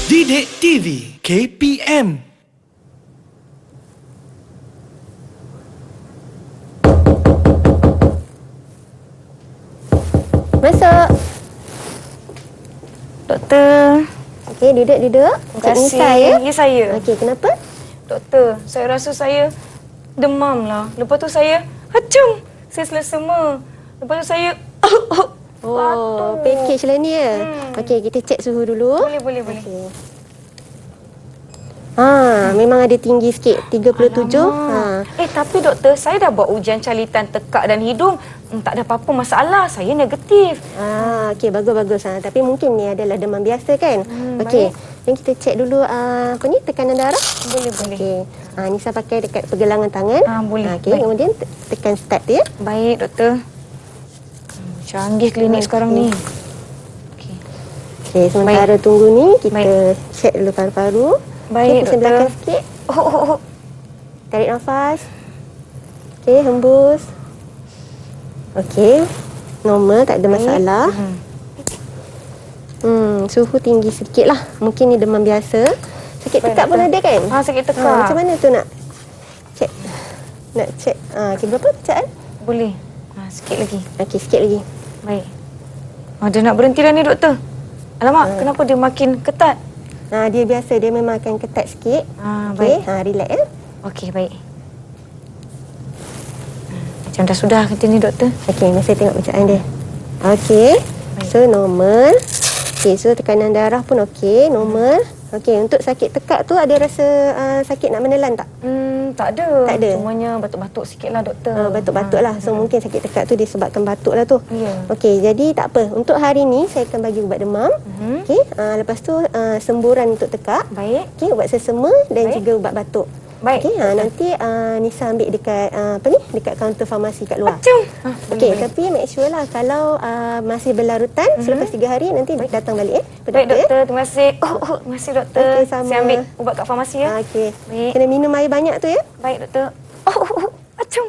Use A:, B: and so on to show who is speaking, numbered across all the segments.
A: Didik TV KPM.
B: Masuk.
C: Doktor.
B: Okey, duduk.
C: Terima kasih. Ya, saya.
B: Okey, kenapa?
C: Doktor, saya rasa saya demam lah. Lepas tu saya hacung. Saya selesema. Lepas tu saya
B: Oh, package lah ni ya. Okey, kita cek suhu dulu.
C: Boleh.
B: Okey. Memang ada tinggi sikit, 37.
C: Tapi doktor, saya dah buat ujian calitan tekak dan hidung. Tak ada apa-apa masalah. Saya negatif.
B: Okey, bagus. Tapi mungkin ni adalah demam biasa kan? Okey. Yang kita cek dulu tekanan darah.
C: Boleh.
B: Okey. Nisa pakai dekat pergelangan tangan.
C: Boleh.
B: Okey, kemudian tekan start dia.
C: Baik, doktor. Canggih klinik sekarang ni.
B: Okey, sementara tunggu ni kita cek dulu paru-paru.
C: Baik,
B: pusing
C: doktor.
B: belakang sikit. Tarik nafas. Okey, hembus. Okey. Normal, tak ada masalah. Suhu tinggi sikit lah. Mungkin ni demam biasa. Sakit tekak pun ada kan?
C: Sakit tekak.
B: Macam mana tu nak cek? Nak cek. Okey, berapa bacaan?
C: Boleh. Sikit lagi.
B: Okey, sikit lagi.
C: Baik. Dia nak berhenti dah ni, doktor. Alamak, kenapa dia makin ketat?
B: Dia biasa, dia memang akan ketat sikit.
C: Baik.
B: Relax ya.
C: Okey, baik. Macam dah sudah kata ni, doktor.
B: Okey, saya tengok bacaan dia. Okey. So, normal. Okey, so tekanan darah pun okey, normal. Okey, untuk sakit tekak tu ada rasa sakit nak menelan tak?
C: Tak ada.
B: Tak ada.
C: Cumanya batuk-batuk sikitlah, doktor.
B: Batuk-batuk lah. So, mungkin sakit tekak tu disebabkan batuk lah tu.
C: Ya.
B: Okey, jadi tak apa. Untuk hari ni, saya akan bagi ubat demam. Okey, lepas tu semburan untuk tekak.
C: Baik.
B: Okey, ubat sesama dan juga ubat batuk.
C: Baik.
B: Okey, nanti Nisa ambil dekat dekat kaunter farmasi kat luar. Okey, tapi make sure lah kalau masih berlarutan selepas 3 hari nanti datang balik
C: Baik, doktor. Terima kasih. Terima kasih, doktor.
B: Okey, sama.
C: Saya ambil ubat kat farmasi ya.
B: Okey.
C: Baik.
B: Kena minum air banyak tu ya.
C: Baik, doktor. Acung.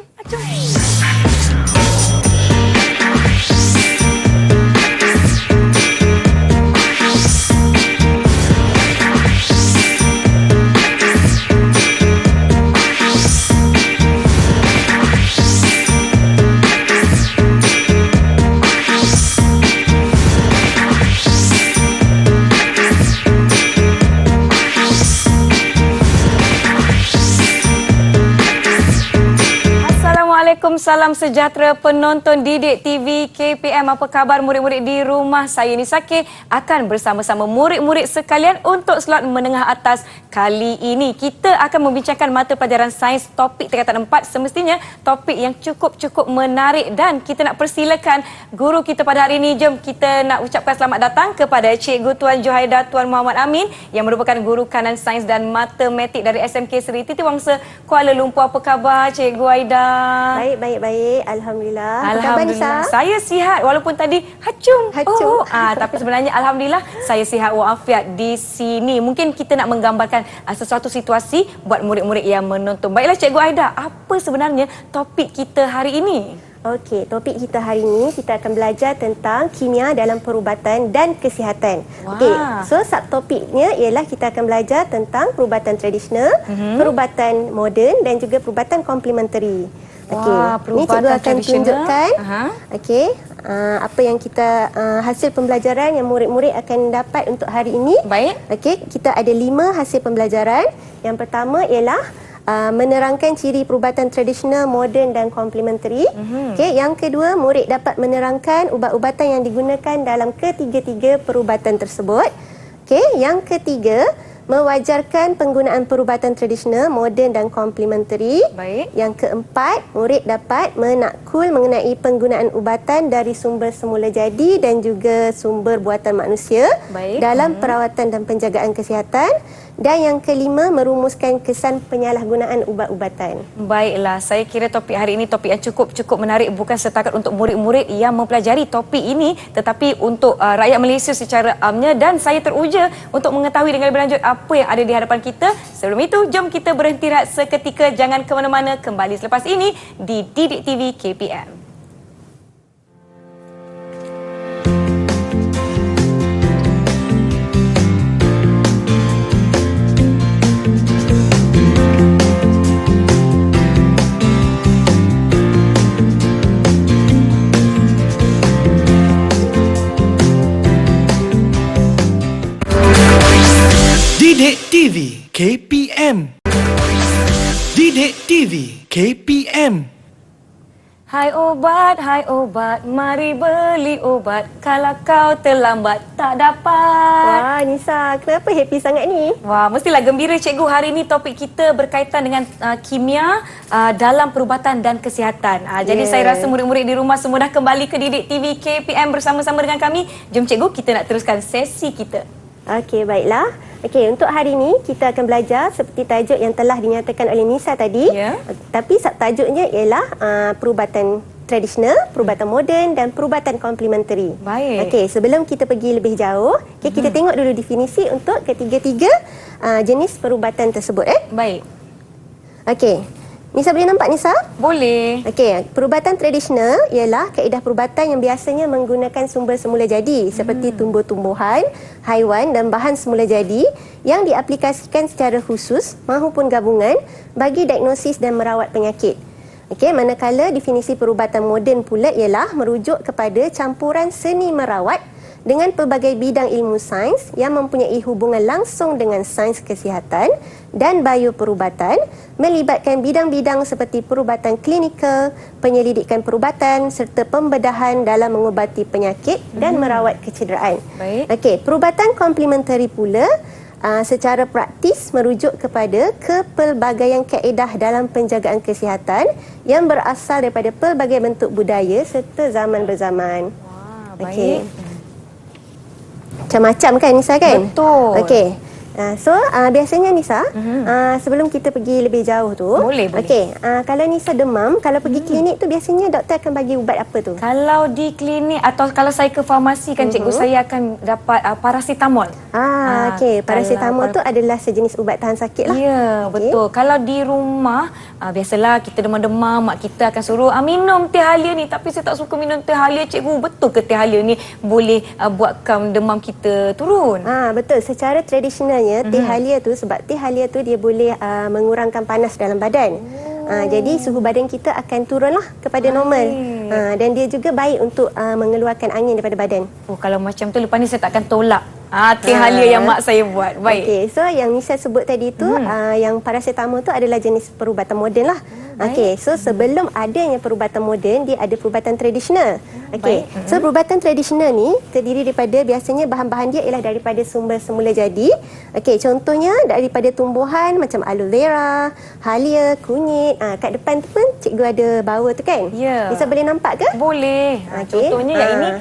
C: Salam sejahtera penonton Didik TV KPM. Apa khabar murid-murid di rumah? Saya Nisake akan bersama-sama murid-murid sekalian untuk slot menengah atas kali ini. Kita akan membincangkan mata pelajaran sains topik tingkatan 4. Semestinya topik yang cukup menarik dan kita nak persilakan guru kita pada hari ini. Jom kita nak ucapkan selamat datang kepada Cikgu Tuan Johaida Tuan Muhammad Amin yang merupakan guru kanan sains dan matematik dari SMK Seri Titi Wangsa Kuala Lumpur. Apa khabar Cikgu Aida?
B: Baik. Alhamdulillah. Apa khabar, Nisa?
C: Saya sihat walaupun tadi hacung. Tapi sebenarnya alhamdulillah saya sihat walafiat di sini. Mungkin kita nak menggambarkan sesuatu situasi buat murid-murid yang menonton. Baiklah Cikgu Aida, apa sebenarnya topik kita hari ini?
B: Okey, topik kita hari ini kita akan belajar tentang kimia dalam perubatan dan kesihatan. Okey, so subtopiknya ialah kita akan belajar tentang perubatan tradisional, perubatan moden dan juga perubatan komplementari. Okey, ni cikgu akan tunjukkan apa yang kita hasil pembelajaran yang murid-murid akan dapat untuk hari ini.
C: Baik.
B: Okey, kita ada 5 hasil pembelajaran. Yang pertama ialah menerangkan ciri perubatan tradisional, moden dan komplementari. Okey, yang kedua, murid dapat menerangkan ubat-ubatan yang digunakan dalam ketiga-tiga perubatan tersebut. Okey, yang ketiga, mewajarkan penggunaan perubatan tradisional, moden dan komplementari.
C: Baik.
B: Yang keempat, murid dapat menakul mengenai penggunaan ubatan dari sumber semula jadi dan juga sumber buatan manusia dalam perawatan dan penjagaan kesihatan. Dan yang kelima, merumuskan kesan penyalahgunaan ubat-ubatan.
C: Baiklah, saya kira topik hari ini topik yang cukup menarik, bukan setakat untuk murid-murid yang mempelajari topik ini, tetapi untuk rakyat Malaysia secara amnya, dan saya teruja untuk mengetahui dengan lebih lanjut apa yang ada di hadapan kita. Sebelum itu, jom kita berhenti rehat seketika, jangan ke mana-mana, kembali selepas ini di Didik TV KPM.
A: TV KPM. Didik TV KPM.
C: Hai obat, mari beli obat. Kalau kau terlambat, tak dapat.
B: Wah, Nisa, kenapa happy sangat ni?
C: Wah, mestilah gembira cikgu. Hari ini topik kita berkaitan dengan kimia dalam perubatan dan kesihatan. Jadi saya rasa murid-murid di rumah semua dah kembali ke Didik TV KPM bersama-sama dengan kami. Jom cikgu, kita nak teruskan sesi kita.
B: Okey, baiklah. Okey, untuk hari ini kita akan belajar seperti tajuk yang telah dinyatakan oleh Nisa tadi.
C: Ya.
B: Tapi subtajuknya ialah perubatan tradisional, perubatan moden dan perubatan komplementari.
C: Baik.
B: Okey, sebelum kita pergi lebih jauh, kita tengok dulu definisi untuk ketiga-tiga jenis perubatan tersebut.
C: Baik.
B: Okey. Nisa boleh nampak, Nisa?
C: Boleh.
B: Okey, perubatan tradisional ialah kaedah perubatan yang biasanya menggunakan sumber semula jadi seperti tumbuh-tumbuhan, haiwan dan bahan semula jadi yang diaplikasikan secara khusus mahupun gabungan bagi diagnosis dan merawat penyakit. Okey, manakala definisi perubatan moden pula ialah merujuk kepada campuran seni merawat dengan pelbagai bidang ilmu sains yang mempunyai hubungan langsung dengan sains kesihatan dan bioperubatan, melibatkan bidang-bidang seperti perubatan klinikal, penyelidikan perubatan serta pembedahan dalam mengubati penyakit dan merawat kecederaan.
C: Baik.
B: Okey, perubatan komplementari pula secara praktis merujuk kepada kepelbagaian kaedah dalam penjagaan kesihatan yang berasal daripada pelbagai bentuk budaya serta zaman berzaman.
C: Wah, baik.
B: Okey. Macam-macam kan, Nisa, kan?
C: Betul.
B: Okey. Biasanya Nisa, sebelum kita pergi lebih jauh tu,
C: Boleh.
B: okey, kalau Nisa demam, kalau pergi klinik tu biasanya doktor akan bagi ubat apa tu?
C: Kalau di klinik atau kalau saya ke farmasi kan cikgu, saya akan dapat paracetamol.
B: Okey, paracetamol
C: kalau-
B: tu adalah sejenis ubat tahan sakit lah.
C: Ya,
B: Okey.
C: betul. Kalau di rumah, biasalah kita demam-demam, mak kita akan suruh minum teh halia ni. Tapi saya tak suka minum teh halia, cikgu. Betul ke teh halia ni boleh buatkan demam kita turun?
B: Betul. Secara tradisionalnya teh halia tu, sebab teh halia tu dia boleh mengurangkan panas dalam badan. Jadi suhu badan kita akan turunlah kepada normal. Dan dia juga baik untuk mengeluarkan angin daripada badan.
C: Oh, kalau macam tu lepas ni saya tak akan tolak teh halia yang mak saya buat. Baik.
B: Okey, so yang Nisa sebut tadi tu, yang paracetamol tu adalah jenis perubatan moden lah. Okey, so sebelum adanya perubatan moden, dia ada perubatan tradisional. Okey, so perubatan tradisional ni terdiri daripada, biasanya bahan-bahan dia ialah daripada sumber semula jadi. Okey, contohnya daripada tumbuhan macam aloe vera, halia, kunyit. Kat depan tu pun cikgu ada bawa tu kan?
C: Ya.
B: Nisa boleh nampak ke?
C: Boleh.
B: Okey.
C: Contohnya yang ini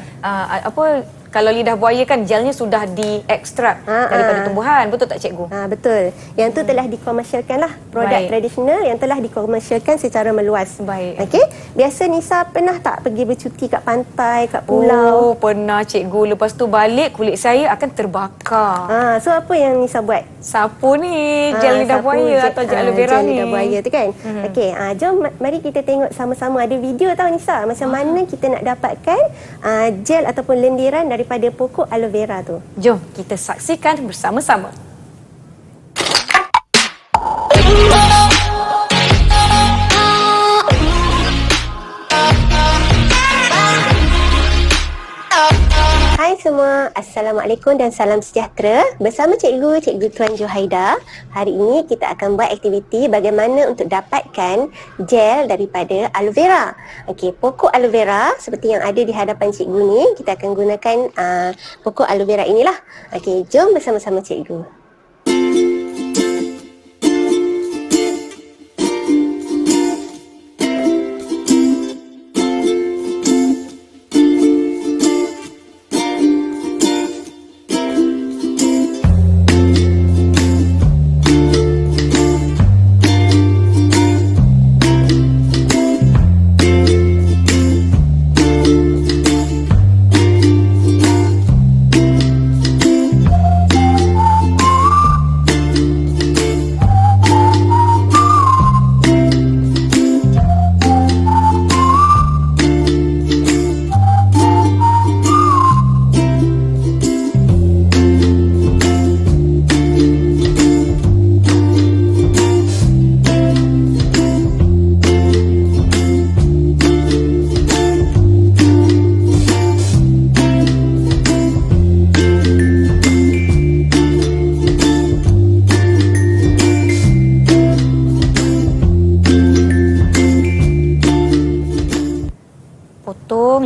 C: kalau lidah buaya kan gelnya sudah diekstrak daripada tumbuhan. Betul tak cikgu?
B: Betul. Yang tu telah dikomersialkan lah. Produk
C: Baik.
B: tradisional yang telah dikomersialkan secara meluas.
C: Baik.
B: Okey. Biasa Nisa pernah tak pergi bercuti kat pantai, kat pulau?
C: Oh, pernah cikgu. Lepas tu balik kulit saya akan terbakar.
B: So apa yang Nisa buat?
C: Sapu ni, gel lidah
B: sapu,
C: buaya atau gel aloe vera
B: gel
C: ni.
B: lidah buaya tu kan. Okey, jom mari kita tengok sama-sama. Ada video tau, Nisa, macam mana kita nak dapatkan gel ataupun lendiran daripada pokok aloe vera tu.
C: Jom kita saksikan bersama-sama.
B: Hai semua, Assalamualaikum dan salam sejahtera. Bersama Cikgu Tuan Johaida. Hari ini kita akan buat aktiviti bagaimana untuk dapatkan gel daripada aloe vera. Okey, pokok aloe vera seperti yang ada di hadapan cikgu ni, kita akan gunakan pokok aloe vera inilah. Okey, jom bersama-sama cikgu.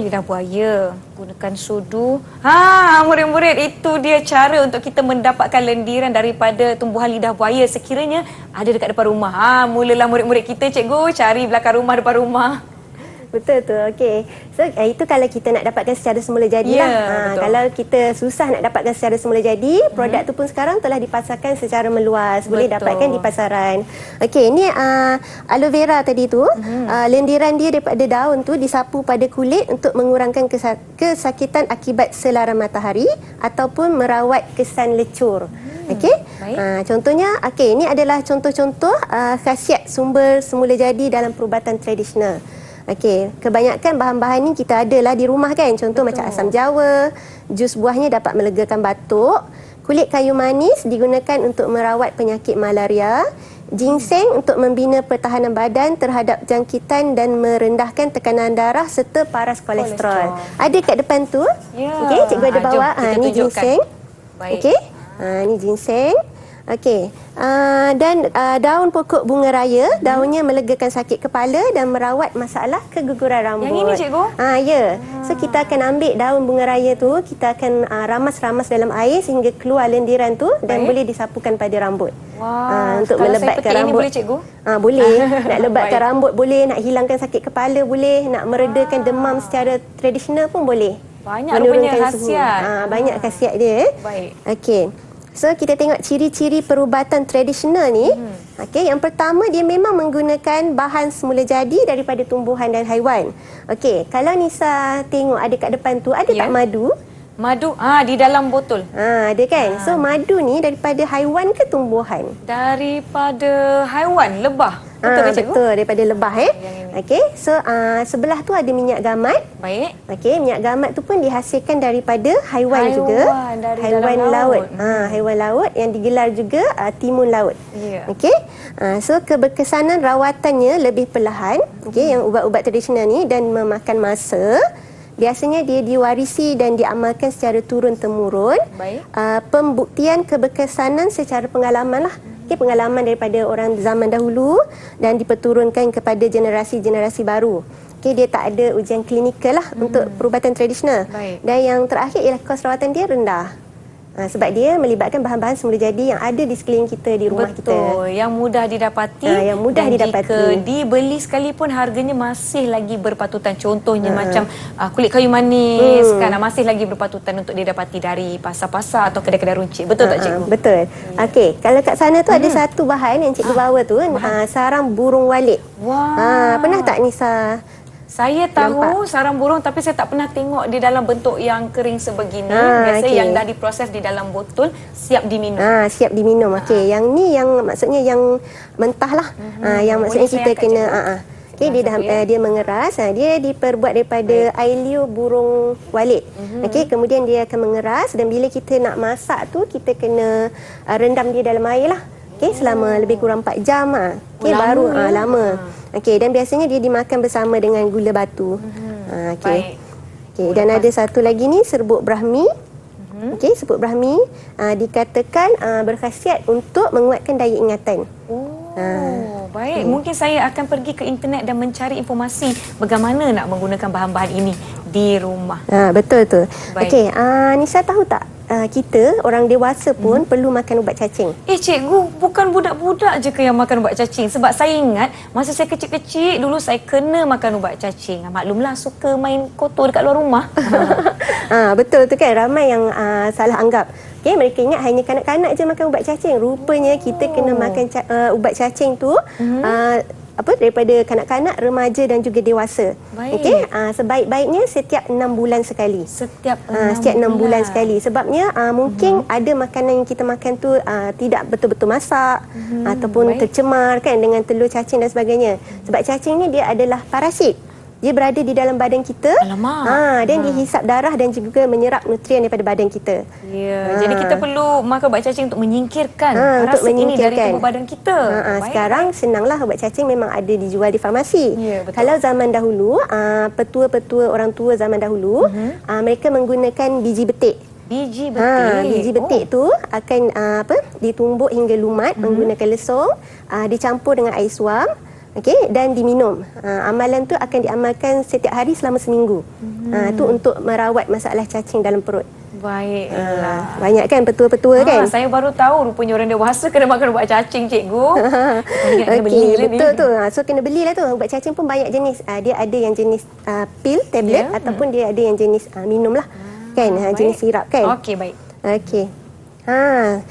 C: lidah buaya, gunakan sudu. Murid-murid, itu dia cara untuk kita mendapatkan lendiran daripada tumbuhan lidah buaya sekiranya ada dekat depan rumah. Mulalah murid-murid kita, cikgu, cari belakang rumah, depan rumah.
B: Betul tu. Okey. So itu kalau kita nak dapatkan secara semula jadi lah.
C: betul.
B: Kalau kita susah nak dapatkan secara semula jadi, produk tu pun sekarang telah dipasarkan secara meluas. Boleh
C: Betul.
B: dapatkan di pasaran. Okey, ni aloe vera tadi tu, lendiran dia daripada daun tu disapu pada kulit untuk mengurangkan kesakitan akibat selaran matahari ataupun merawat kesan lecur. Okey. Contohnya, ini adalah contoh-contoh khasiat sumber semula jadi dalam perubatan tradisional. Okey, kebanyakan bahan-bahan ni kita adalah di rumah kan. Contoh macam asam jawa, jus buahnya dapat melegakan batuk, kulit kayu manis digunakan untuk merawat penyakit malaria, ginseng untuk membina pertahanan badan terhadap jangkitan dan merendahkan tekanan darah serta paras kolesterol. Ada kat depan tu. Okey, cikgu ada bawa. Ni ginseng. Okey. Ni ginseng. Okey. Dan daun pokok bunga raya, daunnya melegakan sakit kepala dan merawat masalah keguguran rambut.
C: Yang ini, cikgu?
B: Ya. So kita akan ambil daun bunga raya tu, kita akan ramas-ramas dalam air sehingga keluar lendiran tu dan boleh disapukan pada rambut. Untuk
C: Kalau
B: melebatkan
C: saya petik
B: rambut.
C: ini boleh, cikgu?
B: Boleh. Nak lebatkan rambut boleh, nak hilangkan sakit kepala boleh, nak meredakan demam secara tradisional pun boleh.
C: Banyak rupanya
B: Menurunkan
C: khasiat.
B: suhu. Banyak khasiat dia.
C: Baik.
B: Okey. So kita tengok ciri-ciri perubatan tradisional ni. Okey, yang pertama dia memang menggunakan bahan semula jadi daripada tumbuhan dan haiwan. Okey, kalau Nisa tengok ada kat depan tu, ada tak madu?
C: Madu di dalam botol.
B: Ada kan? So madu ni daripada haiwan ke tumbuhan?
C: Daripada haiwan, lebah. Betul ke, cikgu?
B: Betul, daripada lebah Okey, so sebelah tu ada minyak gamat.
C: Baik.
B: Okey, minyak gamat tu pun dihasilkan daripada haiwan juga.
C: Dari
B: Haiwan
C: dalam laut.
B: Haiwan laut yang digelar juga timun laut.
C: Ya.
B: Okey. So keberkesanan rawatannya lebih perlahan, okey, yang ubat-ubat tradisional ni dan memakan masa. Biasanya dia diwarisi dan diamalkan secara turun-temurun.
C: Baik.
B: Pembuktian keberkesanan secara pengalaman lah. Okay, pengalaman daripada orang zaman dahulu dan diperturunkan kepada generasi-generasi baru. Okay, dia tak ada ujian klinikal lah untuk perubatan tradisional.
C: Baik.
B: Dan yang terakhir ialah kos rawatan dia rendah. Sebab dia melibatkan bahan-bahan semula jadi yang ada di sekeliling kita, di rumah kita.
C: Betul, yang mudah didapati.
B: Yang mudah
C: dan
B: didapati.
C: Jika dibeli sekalipun harganya masih lagi berpatutan. Contohnya macam kulit kayu manis kan masih lagi berpatutan untuk didapati dari pasar-pasar atau kedai-kedai runcit. Betul tak, cikgu?
B: Betul. Okey, kalau kat sana tu ada satu bahan yang cikgu bawa tu, sarang burung walit.
C: Wah.
B: Pernah tak Nisa?
C: Saya tahu sarang burung tapi saya tak pernah tengok di dalam bentuk yang kering sebegini. Biasa yang dah diproses di dalam botol siap diminum.
B: Siap diminum. Okey, yang ni yang maksudnya yang mentah lah. Yang maksudnya kita kena okey, dia mengeras. Dia diperbuat daripada air liur burung walit. Okey, kemudian dia akan mengeras dan bila kita nak masak tu kita kena rendam dia dalam air lah. Okey, selama lebih kurang 4 jam okey, baru lama. Okey, dan biasanya dia dimakan bersama dengan gula batu. Okey. Okey, dan ada satu lagi ni serbuk Brahmi. Okey, serbuk Brahmi dikatakan berkhasiat untuk menguatkan daya ingatan.
C: Baik. Mungkin saya akan pergi ke internet dan mencari informasi bagaimana nak menggunakan bahan-bahan ini di rumah.
B: Betul tu.
C: Baik.
B: Okey, Nisa tahu tak? Kita orang dewasa pun perlu makan ubat cacing.
C: Cikgu, bukan budak-budak je ke yang makan ubat cacing? Sebab saya ingat masa saya kecil-kecil dulu saya kena makan ubat cacing. Maklumlah suka main kotor dekat luar rumah.
B: Betul tu kan, ramai yang salah anggap. Okay, mereka ingat hanya kanak-kanak je makan ubat cacing. Rupanya kita kena makan ubat cacing tu daripada kanak-kanak, remaja dan juga dewasa. Okey, sebaik-baiknya setiap 6 bulan sekali.
C: Setiap
B: 6 bulan sekali. Sebabnya mungkin ada makanan yang kita makan tu tidak betul-betul masak ataupun tercemar kan dengan telur cacing dan sebagainya. Sebab cacing ni dia adalah parasit. Dia berada di dalam badan kita. Dan dia hisap darah dan juga menyerap nutrien daripada badan kita.
C: Jadi kita perlu makan ubat cacing untuk menyingkirkan parasit ini dari tubuh badan kita.
B: Sekarang senanglah, ubat cacing memang ada dijual di farmasi. Kalau zaman dahulu, petua-petua orang tua zaman dahulu, mereka menggunakan biji betik.
C: Biji betik.
B: Biji betik tu akan ditumbuk hingga lumat menggunakan lesung, dicampur dengan air suam. Okey, dan diminum. Amalan tu akan diamalkan setiap hari selama seminggu. Tu untuk merawat masalah cacing dalam perut.
C: Baiklah.
B: Banyak kan petua-petua kan?
C: Saya baru tahu rupanya orang dewasa kena makan ubat cacing, cikgu. Kena beli
B: Okey,
C: lah
B: betul
C: ni.
B: tu. So kena belilah tu. Ubat cacing pun banyak jenis. Dia ada yang jenis pil, tablet, ataupun dia ada yang jenis minum lah. Kan? Jenis sirap kan?
C: Okey, baik.
B: Okey.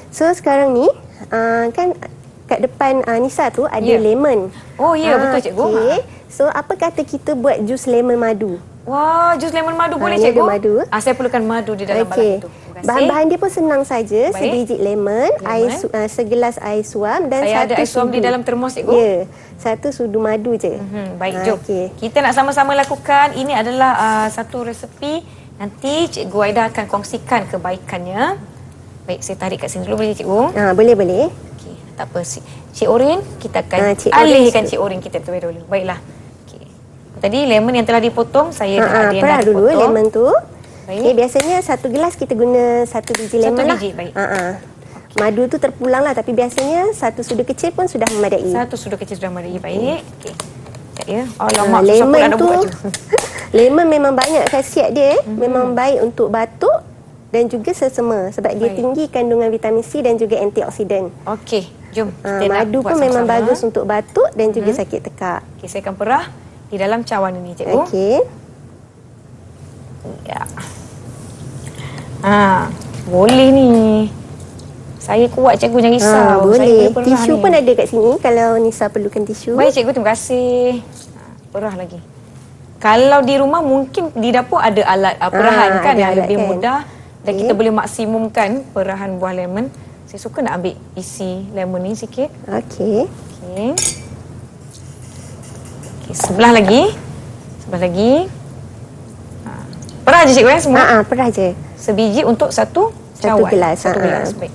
B: So sekarang ni kan kat depan Nisa tu ada lemon.
C: Oh ya, betul cikgu.
B: Okey. So apa kata kita buat jus lemon madu?
C: Wah, jus lemon madu boleh
B: Ni ada
C: cikgu?
B: madu.
C: Saya perlukan madu di dalam balang
B: Okey.
C: itu. Terima kasih.
B: Bahan-bahan dia pun senang saja.
C: Baik.
B: Sebiji lemon, air segelas air suam dan
C: Saya
B: satu
C: ada air suam
B: sudu.
C: di dalam termos, cikgu.
B: Ya, satu sudu madu je.
C: Baik, jom.
B: Okey.
C: Kita nak sama-sama lakukan. Ini adalah satu resepi. Nanti Cikgu Aida akan kongsikan kebaikannya. Baik, saya tarik kat sini dulu boleh cikgu?
B: Boleh.
C: Okey, tak apa. Cik Orin, kita akan
B: Cik
C: alihkan
B: Orin.
C: Cik Orin kita terlebih dahulu. Baiklah. Okey. Tadi lemon yang telah dipotong, saya dah ada yang
B: perah
C: dah
B: dulu
C: dipotong.
B: lemon tu.
C: Baik.
B: Okey, biasanya satu gelas kita guna satu biji
C: Satu
B: lemon lah.
C: biji, baik.
B: Madu tu terpulang lah, tapi biasanya satu sudu kecil pun sudah memadai.
C: Satu sudah kecil sudah mari. Baik. Okey. Sekejap ya. Alamak, susah
B: Lemon
C: pula nak
B: tu
C: buat je.
B: lemon memang banyak khasiat dia. Memang baik untuk batuk dan juga selsema sebab dia
C: Baik.
B: tinggi kandungan vitamin C dan juga antioksidan.
C: Okey, jom. Kita nak
B: Madu
C: buat
B: pun memang
C: sama-sama.
B: bagus untuk batuk dan juga sakit tekak.
C: Okey, saya akan perah di dalam cawan ini, cikgu.
B: Okey.
C: Ya. Boleh ni. Saya kuat, cikgu, jangan risau. Saya
B: Boleh.
C: perah
B: Tisu
C: ni.
B: pun ada kat sini kalau Nisa perlukan tisu.
C: Baik, cikgu, terima kasih. Perah lagi. Kalau di rumah mungkin di dapur ada alat perahan kan
B: ada
C: yang
B: alat
C: lebih
B: kan.
C: mudah dan
B: Okey.
C: kita boleh maksimumkan perahan buah lemon. Saya suka nak ambil isi lemon ni sikit.
B: Okey.
C: Okey. Okey, sebelah lagi. Sebelah lagi. Perah je cikgu semua.
B: Perah je.
C: Sebiji untuk satu cawan.
B: gelas,
C: Satu gelas. Baik.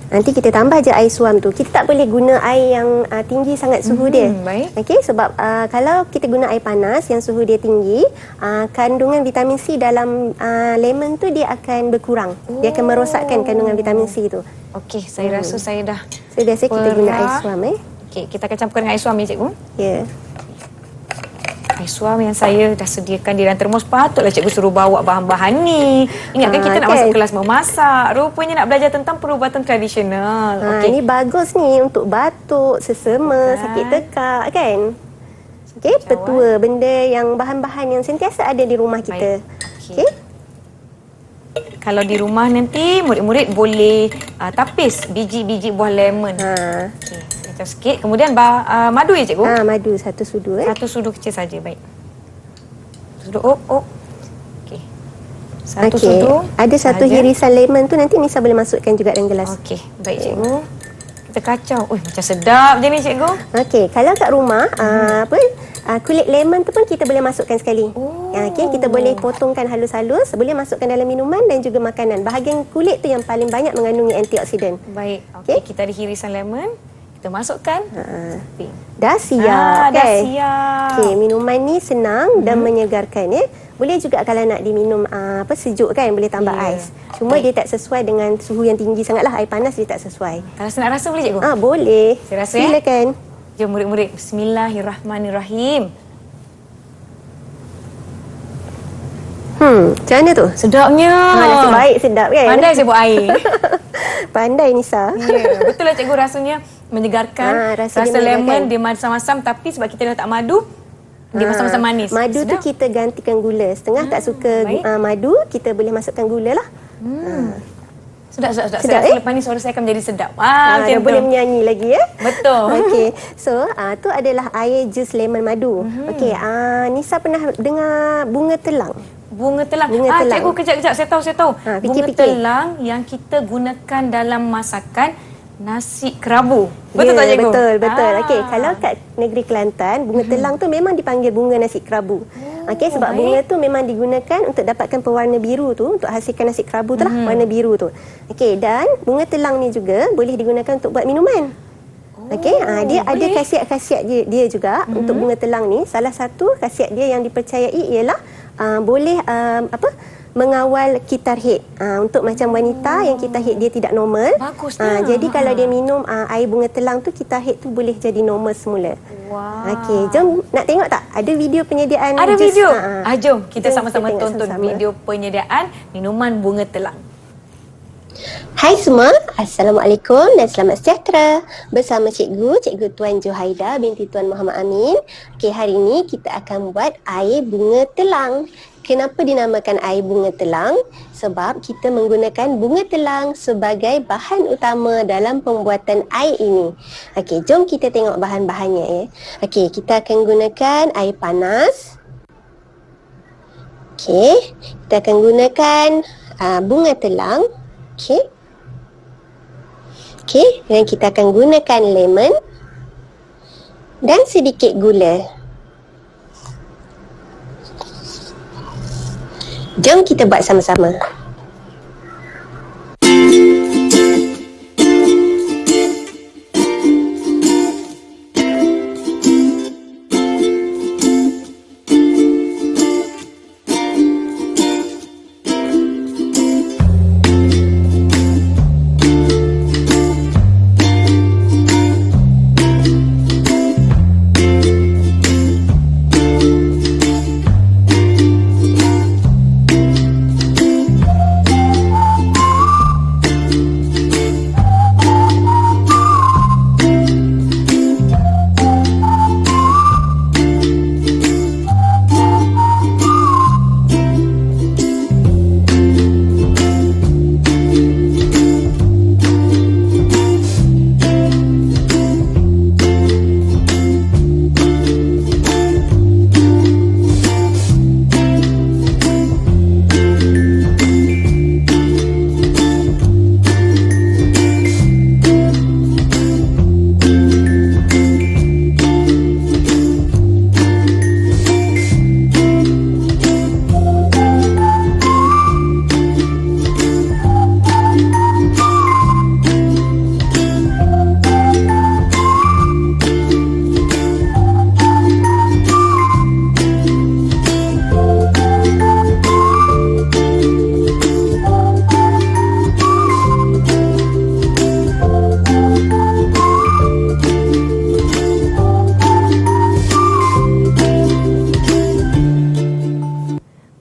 B: Nanti kita tambah je air suam tu. Kita tak boleh guna air yang tinggi sangat suhu dia.
C: Baik.
B: Okey, sebab kalau kita guna air panas yang suhu dia tinggi, kandungan vitamin C dalam lemon tu dia akan berkurang. Dia akan merosakkan kandungan vitamin C tu.
C: Okey, saya rasa saya dah.
B: So biasa kita guna
C: Perah.
B: air suam
C: Okey, kita akan campurkan dengan air suam ya cikgu.
B: Ya.
C: Air suam yang saya dah sediakan di dalam termos. Patutlah cikgu suruh bawa bahan-bahan ni. Ingatkan kita nak
B: kan?
C: masuk kelas memasak. Rupanya nak belajar tentang perubatan tradisional. Okey.
B: Ini bagus ni untuk batuk, sesama, sakit tekak kan. Okey, petua benda yang bahan-bahan yang sentiasa ada di rumah kita.
C: Okey.
B: Okey.
C: Kalau di rumah nanti murid-murid boleh tapis biji-biji buah lemon. Okey, macam sikit. Kemudian madu ya cikgu?
B: Madu satu sudu
C: Satu sudu kecil saja, baik. Sudu Okey. Satu
B: Okey.
C: sudu.
B: Ada satu
C: sahaja.
B: hirisan lemon tu nanti Nisa boleh masukkan juga dalam gelas.
C: Okey, baik cikgu. Kita kacau. Macam sedap je ni cikgu.
B: Okey, kalau kat rumah kulit lemon tu pun kita boleh masukkan sekali. Okey, kita boleh potongkan halus-halus, boleh masukkan dalam minuman dan juga makanan. Bahagian kulit tu yang paling banyak mengandungi antioksidan.
C: Baik. Okey, kita ada hirisan lemon. Kita masukkan.
B: Dah siap
C: Dah
B: kan?
C: siap.
B: Okey, minuman ni senang dan menyegarkan ya. Boleh juga kalau nak diminum sejuk kan, boleh tambah ais. Cuma dia tak sesuai dengan suhu yang tinggi sangatlah. Air panas dia tak sesuai.
C: Kalau saya nak rasa boleh cikgu?
B: Boleh.
C: Saya rasa
B: Silakan.
C: Jom murid-murid. Bismillahirrahmanirrahim.
B: Macam mana tu?
C: Sedapnya.
B: Nasib baik sedap kan?
C: Pandai saya buat air.
B: Pandai Nisa.
C: Ya, betul lah cikgu, rasanya menyegarkan.
B: Rasa
C: Rasa
B: dia
C: lemon
B: menyegarkan.
C: dia masam-masam, tapi sebab kita dah tak madu, dia masam-masam manis.
B: Madu tu
C: Sedap.
B: kita gantikan gula. Setengah tak suka
C: baik.
B: madu, kita boleh masukkan gula lah.
C: Sedap.
B: Sedap,
C: Saya rasa lepas ni suara saya akan menjadi sedap.
B: Dah
C: Macam tu.
B: boleh menyanyi lagi ya.
C: Betul.
B: Okey. So, tu adalah air jus lemon madu. Okey, Nisa pernah dengar bunga telang?
C: Bunga telang.
B: Bunga telang.
C: Cikgu, kejap. Saya tahu. Bunga
B: fikir-fikir.
C: telang yang kita gunakan dalam masakan nasi kerabu. Betul
B: Ya,
C: tak cikgu?
B: Betul. Okey, kalau kat negeri Kelantan, bunga telang tu memang dipanggil bunga nasi kerabu. Okey, sebab
C: baik.
B: bunga tu memang digunakan untuk dapatkan pewarna biru tu, untuk hasilkan nasi kerabu tu lah, warna biru tu. Okey, dan bunga telang ni juga boleh digunakan untuk buat minuman. Okey, dia ada khasiat-khasiat dia juga untuk bunga telang ni. Salah satu khasiat dia yang dipercayai ialah boleh mengawal kitar head. Untuk macam wanita yang kitar head dia tidak normal.
C: Bagusnya.
B: Jadi kalau dia minum air bunga telang tu, kitar head tu boleh jadi normal semula.
C: Wow.
B: Okey, jom nak tengok tak? Ada video penyediaan
C: Ada
B: jus.
C: video? Jom kita
B: Jom
C: sama-sama
B: kita tengok
C: tonton
B: sama-sama.
C: video penyediaan minuman bunga telang.
B: Hai semua, Assalamualaikum dan selamat sejahtera. Bersama Cikgu Tuan Johaida binti Tuan Muhammad Amin. Okey, hari ini kita akan buat air bunga telang. Kenapa dinamakan air bunga telang? Sebab kita menggunakan bunga telang sebagai bahan utama dalam pembuatan air ini. Okey, jom kita tengok bahan-bahannya ya. Okey, kita akan gunakan air panas. Okey, kita akan gunakan bunga telang. Okey. Okey, dan kita akan gunakan lemon dan sedikit gula. Jom kita buat sama-sama.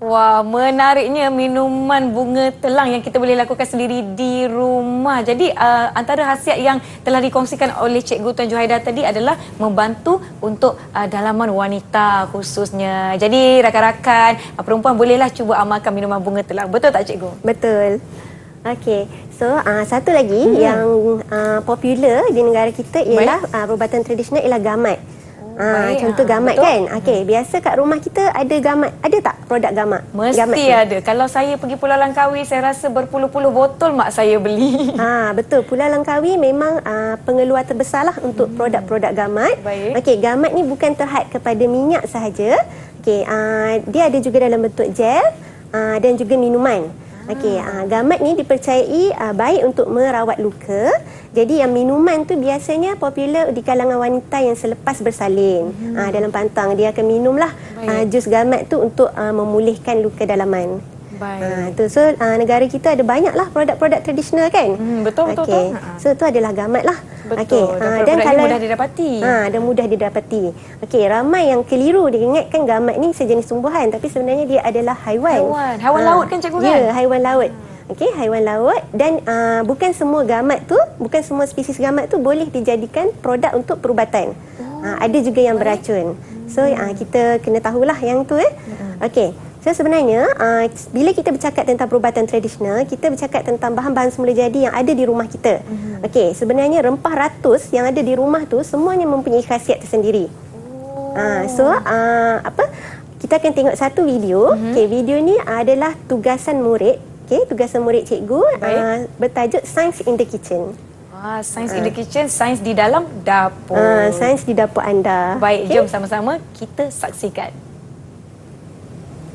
C: Wah, menariknya minuman bunga telang yang kita boleh lakukan sendiri di rumah. Jadi antara khasiat yang telah dikongsikan oleh Cikgu Tuan Johaida tadi adalah membantu untuk dalaman wanita khususnya. Jadi rakan-rakan perempuan bolehlah cuba amalkan minuman bunga telang. Betul tak Cikgu?
B: Betul. Okey, so satu lagi yang popular di negara kita ialah perubatan tradisional ialah gamat.
C: Baik,
B: contoh gamat
C: betul.
B: kan. Okey, biasa kat rumah kita ada gamat. Ada tak produk gamat?
C: Mesti
B: gamat
C: ada. Kalau saya pergi Pulau Langkawi, saya rasa berpuluh-puluh botol mak saya beli.
B: Betul. Pulau Langkawi memang pengeluar terbesarlah untuk produk-produk gamat.
C: Baik.
B: Okey, gamat ni bukan terhad kepada minyak sahaja. Okey, dia ada juga dalam bentuk gel dan juga minuman. Okey, gamat ni dipercayai baik untuk merawat luka. Jadi yang minuman tu biasanya popular di kalangan wanita yang selepas bersalin. Dalam pantang dia akan minumlah jus gamat tu untuk memulihkan luka dalaman.
C: Baik.
B: So negara kita ada banyaklah produk-produk tradisional kan.
C: Betul.
B: So tu adalah gamat lah.
C: Betul. Dan kalau mudah didapati.
B: Dan mudah didapati. Okey, ramai yang keliru dia ingatkan gamat ni sejenis tumbuhan tapi sebenarnya dia adalah haiwan.
C: Haiwan laut kan Cikgu kan?
B: Ya, haiwan laut. Okey, haiwan laut dan bukan semua gamat tu, bukan semua spesies gamat tu boleh dijadikan produk untuk perubatan. Ada juga yang beracun. So kita kena tahulah yang tu Okey. So sebenarnya bila kita bercakap tentang perubatan tradisional, kita bercakap tentang bahan-bahan semula jadi yang ada di rumah kita. Okey, sebenarnya rempah ratus yang ada di rumah tu semuanya mempunyai khasiat tersendiri. Kita akan tengok satu video. Okey, video ni adalah tugasan murid. Okey, tugasan murid cikgu bertajuk Science in the Kitchen.
C: Science in the kitchen, sains di dalam dapur.
B: Sains di dapur anda.
C: Baik, jom sama-sama kita saksikan.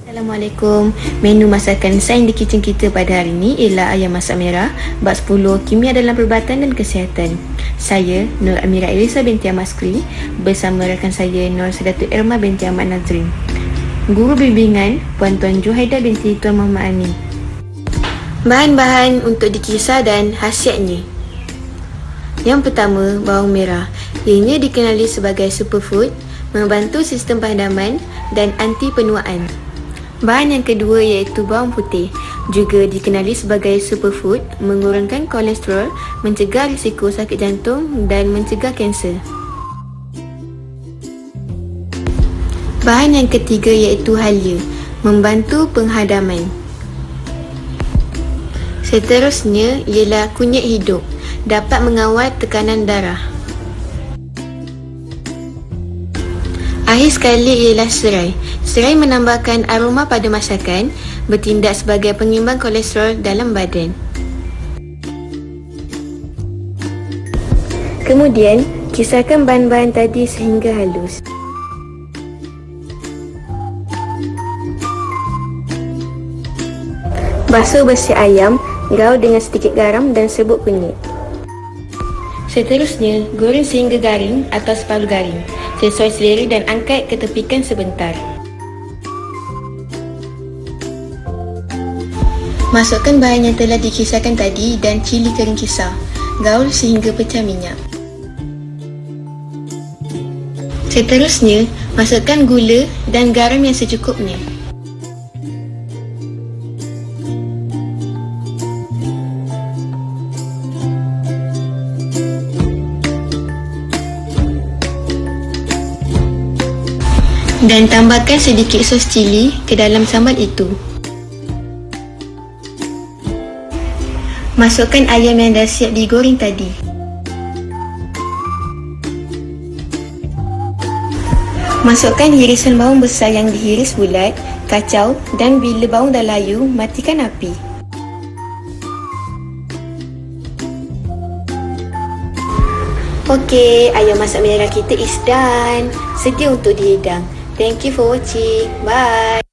D: Assalamualaikum. Menu masakan sains di kitchen kita pada hari ini ialah ayam masak merah, bab 10 kimia dalam perubatan dan kesihatan. Saya Nur Amira Elisa binti Ahmad Skri bersama rakan saya Nur Sedatul Irma binti Ahmad Nazrin. Guru bimbingan Puan Tuan Juhaida binti Tuan Muhammad Amin. Bahan-bahan untuk dikisar dan khasiatnya. Yang pertama, bawang merah. Ianya dikenali sebagai superfood, membantu sistem pahdaman dan anti penuaan. Bahan yang kedua iaitu bawang putih, juga dikenali sebagai superfood, mengurangkan kolesterol, mencegah risiko sakit jantung dan mencegah kanser. Bahan yang ketiga iaitu halia, membantu penghadaman. Seterusnya ialah kunyit hidup, dapat mengawal tekanan darah. Akhir sekali ialah serai. Serai menambahkan aroma pada masakan, bertindak sebagai pengimbang kolesterol dalam badan. Kemudian, kisarkan bahan-bahan tadi sehingga halus. Basuh bersih ayam, gaul dengan sedikit garam dan serbuk kunyit. Seterusnya, goreng sehingga garing atau separuh garing, sesuai selera dan angkat ketepikan sebentar. Masukkan bahan yang telah dikisarkan tadi dan cili kering kisar. Gaul sehingga pecah minyak. Seterusnya, masukkan gula dan garam yang secukupnya. Dan tambahkan sedikit sos cili ke dalam sambal itu. Masukkan ayam yang dah siap digoreng tadi. Masukkan hirisan bawang besar yang dihiris bulat, kacau dan bila bawang dah layu, matikan api. Okey, ayam masak merah kita is done. Sedia untuk dihidang. Thank you for watching. Bye.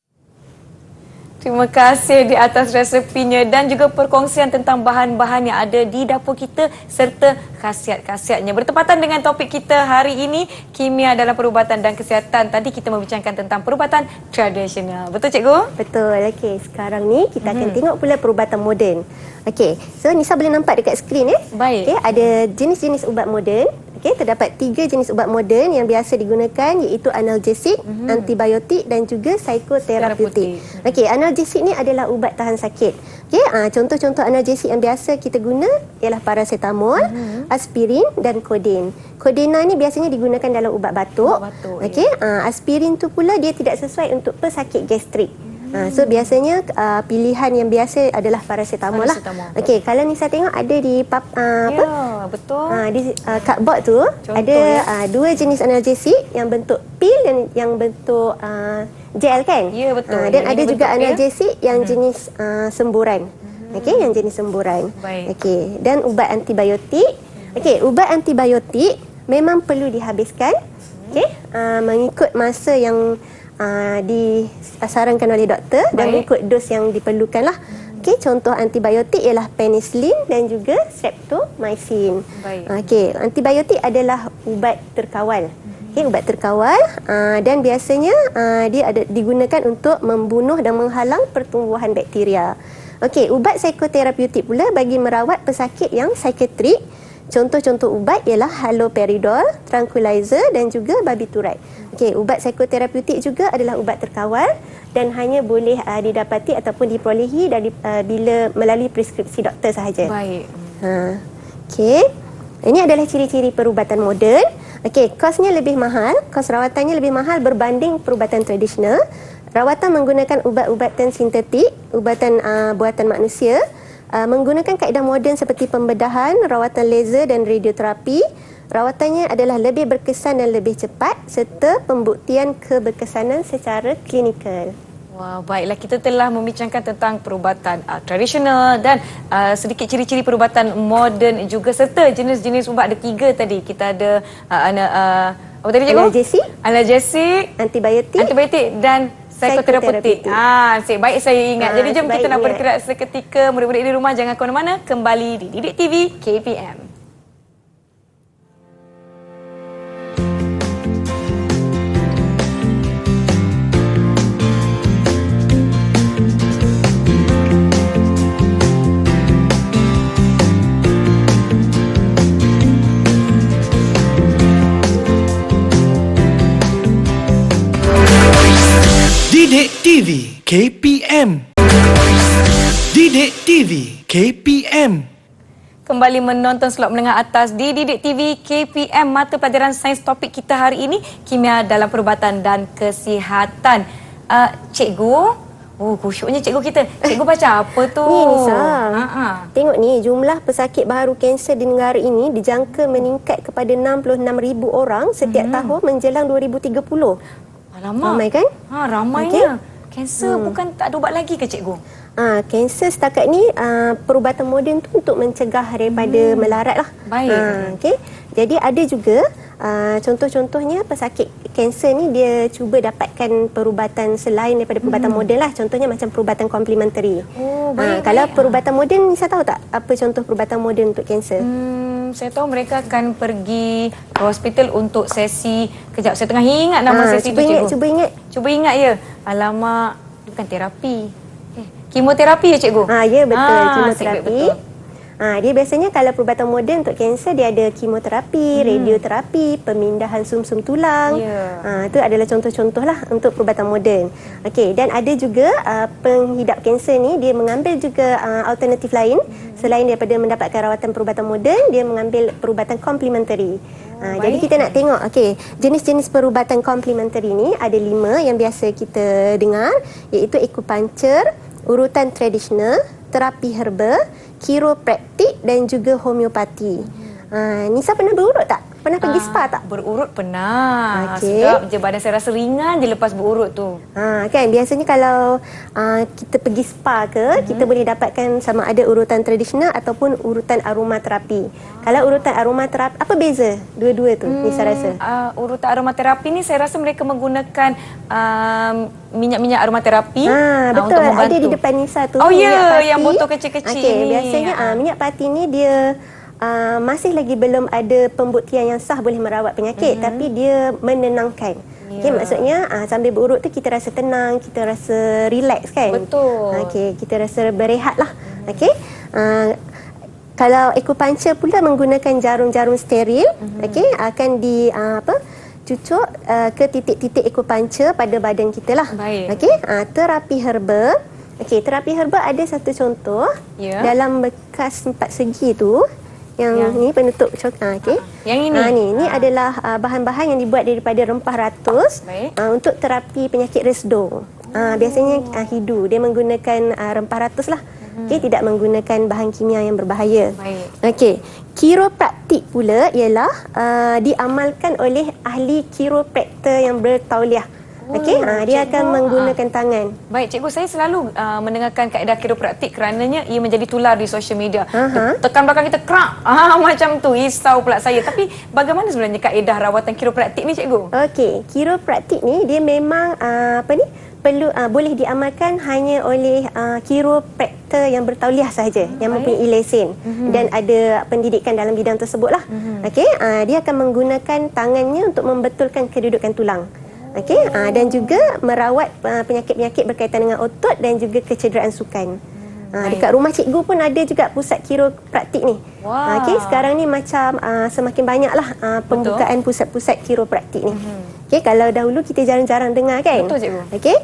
C: Terima kasih di atas resepinya dan juga perkongsian tentang bahan-bahan yang ada di dapur kita serta khasiat-khasiatnya. Bertepatan dengan topik kita hari ini, kimia dalam perubatan dan kesihatan. Tadi kita membincangkan tentang perubatan tradisional. Betul cikgu?
B: Betul. Okey, sekarang ni kita akan tengok pula perubatan moden. Okey, so Nisa boleh nampak dekat skrin
C: Baik.
B: Okey, ada jenis-jenis ubat moden. Okey, terdapat 3 jenis ubat moden yang biasa digunakan iaitu analgesik, antibiotik dan juga psikoterapeutik. Okey, analgesik ni adalah ubat tahan sakit. Okey, contoh-contoh analgesik yang biasa kita guna ialah paracetamol, aspirin dan kodein. Kodena ni biasanya digunakan dalam ubat batuk. Okey, aspirin tu pula dia tidak sesuai untuk pesakit gastrik. So biasanya pilihan yang biasa adalah paracetamol lah. Okey, kalau Nisa tengok ada di
C: betul.
B: Di cardboard tu ada 2 jenis analgesik yang bentuk pil dan yang bentuk gel kan?
C: Ya, betul.
B: Dan ada juga analgesik yang jenis semburan. Okey, yang jenis semburan. Okey, dan ubat antibiotik. Okey, ubat antibiotik memang perlu dihabiskan. Okey, mengikut masa yang disarankan oleh doktor dan mengikut dos yang diperlukan lah. Okey, contoh antibiotik ialah penicillin dan juga streptomycin. Okey, antibiotik adalah ubat terkawal. Okey, ubat terkawal dan biasanya dia digunakan untuk membunuh dan menghalang pertumbuhan bakteria. Okey, ubat psikoterapeutik pula bagi merawat pesakit yang psikiatrik. Contoh-contoh ubat ialah haloperidol, tranquilizer dan juga barbiturat. Okey, ubat psikoterapeutik juga adalah ubat terkawal dan hanya boleh didapati ataupun diperolehi bila melalui preskripsi doktor sahaja.
C: Baik.
B: Okey. Ini adalah ciri-ciri perubatan moden. Okey, kosnya lebih mahal, kos rawatannya lebih mahal berbanding perubatan tradisional. Rawatan menggunakan ubat-ubatan sintetik, ubatan buatan manusia. Menggunakan kaedah moden seperti pembedahan, rawatan laser dan radioterapi. Rawatannya adalah lebih berkesan dan lebih cepat serta pembuktian keberkesanan secara klinikal.
C: Wah, baiklah, kita telah membincangkan tentang perubatan tradisional dan sedikit ciri-ciri perubatan moden juga serta jenis-jenis ubat. Ada 3 tadi. Kita ada apa tadi cikgu? Analgesik, antibiotik dan psikoterapeutik. Baik saya ingat. Jadi jom kita nak bergerak seketika. Murid-murid di rumah jangan ke mana-mana. Kembali di Didik TV KPM.
A: TV KPM. Didik TV KPM.
C: Kembali menonton slot menengah atas di Didik TV KPM. Mata pelajaran sains topik kita hari ini, kimia dalam perubatan dan kesihatan. Cikgu, khusyuknya cikgu kita. Cikgu baca apa tu?
B: Ni Nisa, tengok ni jumlah pesakit baharu kanser di negara ini dijangka meningkat kepada 66,000 orang setiap tahun menjelang 2030.
C: Alamak.
B: Ramai kan?
C: Ramainya. Kanser bukan tak ada ubat lagi ke cikgu?
B: Kanser setakat ni perubatan moden tu untuk mencegah daripada melarat lah.
C: Baik.
B: Okay. Jadi ada juga contoh-contohnya pesakit kanser ni dia cuba dapatkan perubatan selain daripada perubatan moden lah. Contohnya macam perubatan komplementari. Kalau perubatan moden, Nisa tahu tak apa contoh perubatan moden untuk kanser?
C: Saya tahu mereka akan pergi ke hospital untuk sesi. Kejap, saya tengah ingat nama sesi tu cikgu. Cuba ingat ya. Alamak, bukan terapi. Kemoterapi ya cikgu?
B: Ya betul, kemoterapi.
C: Betul.
B: Dia biasanya kalau perubatan moden untuk kanser dia ada kemoterapi, radioterapi, pemindahan sum-sum tulang. Itu adalah contoh-contoh lah untuk perubatan moden. Okey, dan ada juga penghidap kanser ni dia mengambil juga alternatif lain selain daripada mendapatkan rawatan perubatan moden, dia mengambil perubatan komplementari. Jadi kita nak tengok jenis-jenis perubatan komplementari ni ada 5 yang biasa kita dengar, iaitu acupuncture, urutan tradisional, terapi herba, kiropraktik dan juga homeopati. Nisa pernah berurut tak? Pernah pergi spa tak?
C: Berurut pernah. Sedap je, badan saya rasa ringan je lepas berurut tu.
B: Kan biasanya kalau kita pergi spa ke, kita boleh dapatkan sama ada urutan tradisional ataupun urutan aromaterapi. Kalau urutan aromaterapi, apa beza dua-dua tu Nisa rasa?
C: Urutan aromaterapi ni saya rasa mereka menggunakan minyak-minyak aromaterapi
B: betul,
C: untuk membantu.
B: ada di depan Nisa tu.
C: Oh ya, yang botol kecil-kecil ni.
B: Biasanya minyak pati ni dia masih lagi belum ada pembuktian yang sah boleh merawat penyakit, tapi dia menenangkan. Maksudnya sambil berurut tu kita rasa tenang, kita rasa relax kan?
C: Betul.
B: Kita rasa berehat lah. Kalau acupuncture pula menggunakan jarum-jarum steril, akan di cucuk ke titik-titik acupuncture pada badan kita lah.
C: Baik.
B: Terapi herba. Terapi herba ada satu contoh dalam bekas 4 segi tu. Yang ni penutup coklat.
C: Yang ini?
B: Ni adalah bahan-bahan yang dibuat daripada rempah ratus untuk terapi penyakit resdo. Biasanya hidu dia menggunakan rempah ratus lah. Tidak menggunakan bahan kimia yang berbahaya. Kiropraktik pula ialah diamalkan oleh ahli kiropraktor yang bertauliah. Dia akan menggunakan tangan.
C: Baik, cikgu, saya selalu mendengarkan kaedah kiropraktik kerananya ia menjadi tular di sosial media. Tekan belakang kita krak. Macam tu, risau pula saya. Tapi bagaimana sebenarnya kaedah rawatan kiropraktik ni cikgu?
B: Kiropraktik ni dia memang perlu boleh diamalkan hanya oleh kiropraktor yang bertauliah sahaja, yang mempunyai lesen dan ada pendidikan dalam bidang tersebutlah. Dia akan menggunakan tangannya untuk membetulkan kedudukan tulang. Dan juga merawat penyakit-penyakit berkaitan dengan otot dan juga kecederaan sukan. Dekat rumah cikgu pun ada juga pusat kiropraktik ni. Sekarang ni macam semakin banyaklah pembukaan pusat-pusat kiropraktik ni. Kalau dahulu kita jarang-jarang dengar kan?
C: Betul, cikgu.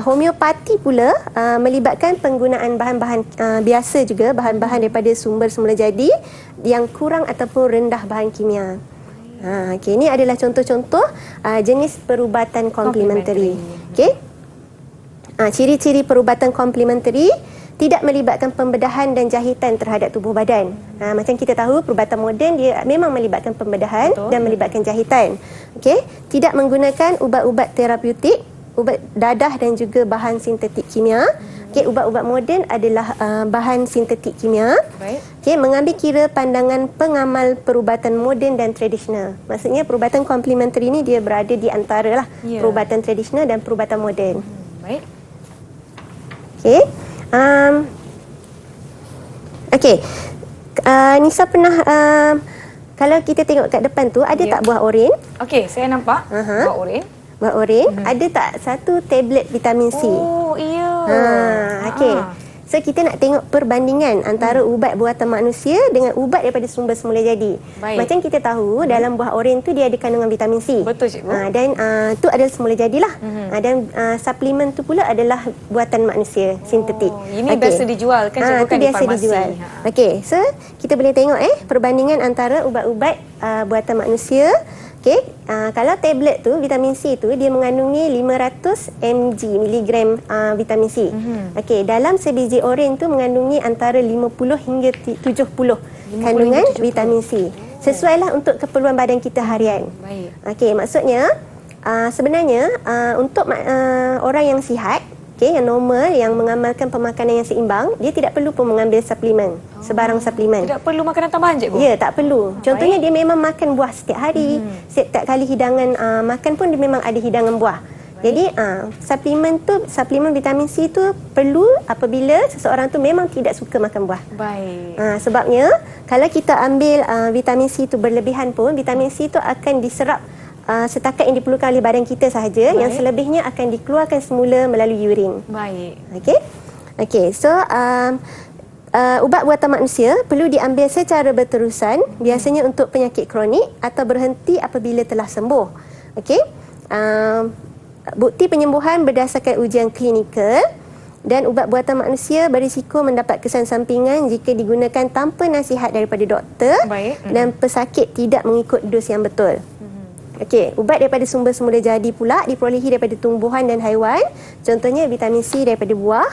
B: Homeopati pula melibatkan penggunaan bahan-bahan biasa juga, bahan-bahan daripada sumber semula jadi yang kurang ataupun rendah bahan kimia. Ini adalah contoh-contoh jenis perubatan komplementari. Ciri-ciri perubatan komplementari tidak melibatkan pembedahan dan jahitan terhadap tubuh badan. Macam kita tahu perubatan moden dia memang melibatkan pembedahan dan melibatkan jahitan. Tidak menggunakan ubat-ubat terapeutik, ubat dadah dan juga bahan sintetik kimia. Ubat-ubat moden adalah bahan sintetik kimia. Mengambil kira pandangan pengamal perubatan moden dan tradisional. Maksudnya perubatan komplementari ni dia berada di antara lah perubatan tradisional dan perubatan moden.
C: Baik.
B: Nisa pernah kalau kita tengok kat depan tu ada tak buah oren?
C: Saya nampak buah oren.
B: Buah oren, ada tak satu tablet vitamin C?
C: Oh, iya.
B: So kita nak tengok perbandingan antara ubat buatan manusia dengan ubat daripada sumber semula jadi.
C: Baik.
B: Macam kita tahu dalam buah oren tu dia ada kandungan vitamin C.
C: Betul, cikgu.
B: Dan tu adalah semula jadilah. Dan suplemen tu pula adalah buatan manusia, sintetik.
C: Ini biasa dijual kan, cikgu, kan di
B: biasa
C: farmasi.
B: dijual. Okey, so kita boleh tengok perbandingan antara ubat-ubat buatan manusia. Okey, kalau tablet tu vitamin C tu dia mengandungi 500 mg miligram vitamin C. Okey, dalam sebiji oren tu mengandungi antara 50 hingga 70 kandungan vitamin C. Sesuailah untuk keperluan badan kita harian.
C: Baik.
B: Okey, maksudnya sebenarnya untuk orang yang sihat, yang normal, yang mengamalkan pemakanan yang seimbang, dia tidak perlu pun mengambil suplemen, sebarang suplemen.
C: Tidak perlu makanan tambahan, cikgu?
B: Ya, tak perlu. Contohnya dia memang makan buah setiap hari. Setiap kali hidangan makan pun dia memang ada hidangan buah. Jadi suplemen vitamin C tu perlu apabila seseorang tu memang tidak suka makan buah.
C: Baik.
B: Sebabnya kalau kita ambil vitamin C tu berlebihan pun, vitamin C tu akan diserap setakat yang diperlukan oleh badan kita sahaja.
C: Baik.
B: Yang selebihnya akan dikeluarkan semula melalui urin.
C: Baik.
B: Okey, so ubat buatan manusia perlu diambil secara berterusan, biasanya untuk penyakit kronik atau berhenti apabila telah sembuh. Okey. Bukti penyembuhan berdasarkan ujian klinikal, dan ubat buatan manusia berisiko mendapat kesan sampingan jika digunakan tanpa nasihat daripada doktor.
C: Baik.
B: Dan pesakit tidak mengikut dos yang betul. Okey, ubat daripada sumber semula jadi pula diperolehi daripada tumbuhan dan haiwan. Contohnya vitamin C daripada buah.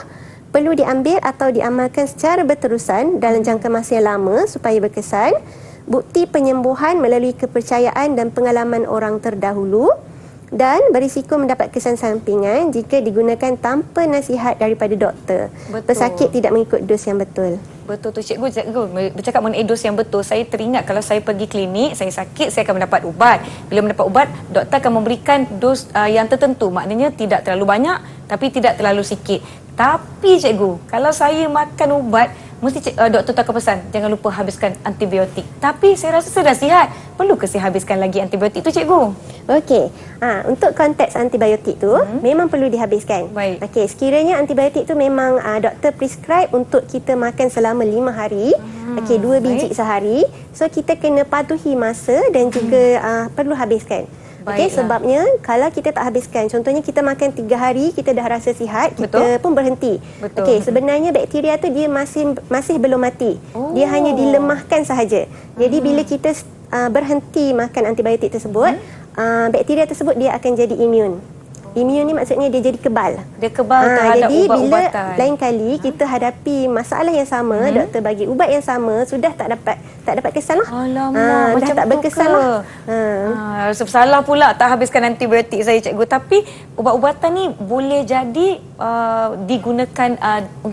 B: Perlu diambil atau diamalkan secara berterusan dalam jangka masa yang lama supaya berkesan. Bukti penyembuhan melalui kepercayaan dan pengalaman orang terdahulu. Dan berisiko mendapat kesan sampingan jika digunakan tanpa nasihat daripada doktor.
C: Betul.
B: Pesakit tidak mengikut dos yang betul.
C: Betul tu, cikgu. Bercakap mengenai dos yang betul, saya teringat kalau saya pergi klinik, saya sakit, saya akan mendapat ubat. Bila mendapat ubat, doktor akan memberikan dos yang tertentu. Maknanya tidak terlalu banyak tapi tidak terlalu sikit. Tapi cikgu, kalau saya makan ubat, mesti doktor akan pesan, jangan lupa habiskan antibiotik. Tapi saya rasa saya dah sihat. Perlu ke saya habiskan lagi antibiotik tu, cikgu?
B: Okey, untuk konteks antibiotik tu memang perlu dihabiskan.
C: Baik.
B: Okey, sekiranya antibiotik tu memang doktor prescribe untuk kita makan selama 5 hari, okey, 2 biji sehari. So kita kena patuhi masa dan juga perlu habiskan. Okey, sebabnya kalau kita tak habiskan, contohnya kita makan 3 hari, kita dah rasa sihat, kita pun berhenti. Okey, sebenarnya bakteria tu dia masih belum mati. Dia hanya dilemahkan sahaja. Jadi bila kita berhenti makan antibiotik tersebut, bakteria tersebut dia akan jadi imun. Imun ni maksudnya dia jadi kebal.
C: Dia kebal terhadap
B: jadi
C: ubat-ubatan.
B: Bila lain kali kita hadapi masalah yang sama, doktor bagi ubat yang sama, sudah tak dapat kesan lah.
C: Alamak, macam
B: dah tak berkesan lah.
C: Rasa bersalah pula tak habiskan antibiotik saya, cikgu. Tapi ubat-ubatan ni boleh jadi digunakan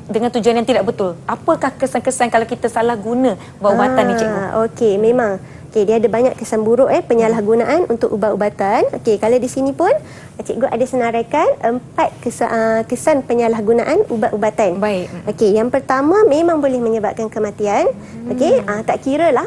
C: dengan tujuan yang tidak betul. Apakah kesan-kesan kalau kita salah guna ubat-ubatan ni, cikgu?
B: Okey, memang. Okey, dia ada banyak kesan buruk penyalahgunaan untuk ubat-ubatan. Okey, kalau di sini pun cikgu ada senaraikan 4 kesan penyalahgunaan ubat-ubatan.
C: Baik.
B: Okey, yang pertama memang boleh menyebabkan kematian. Okey, tak kiralah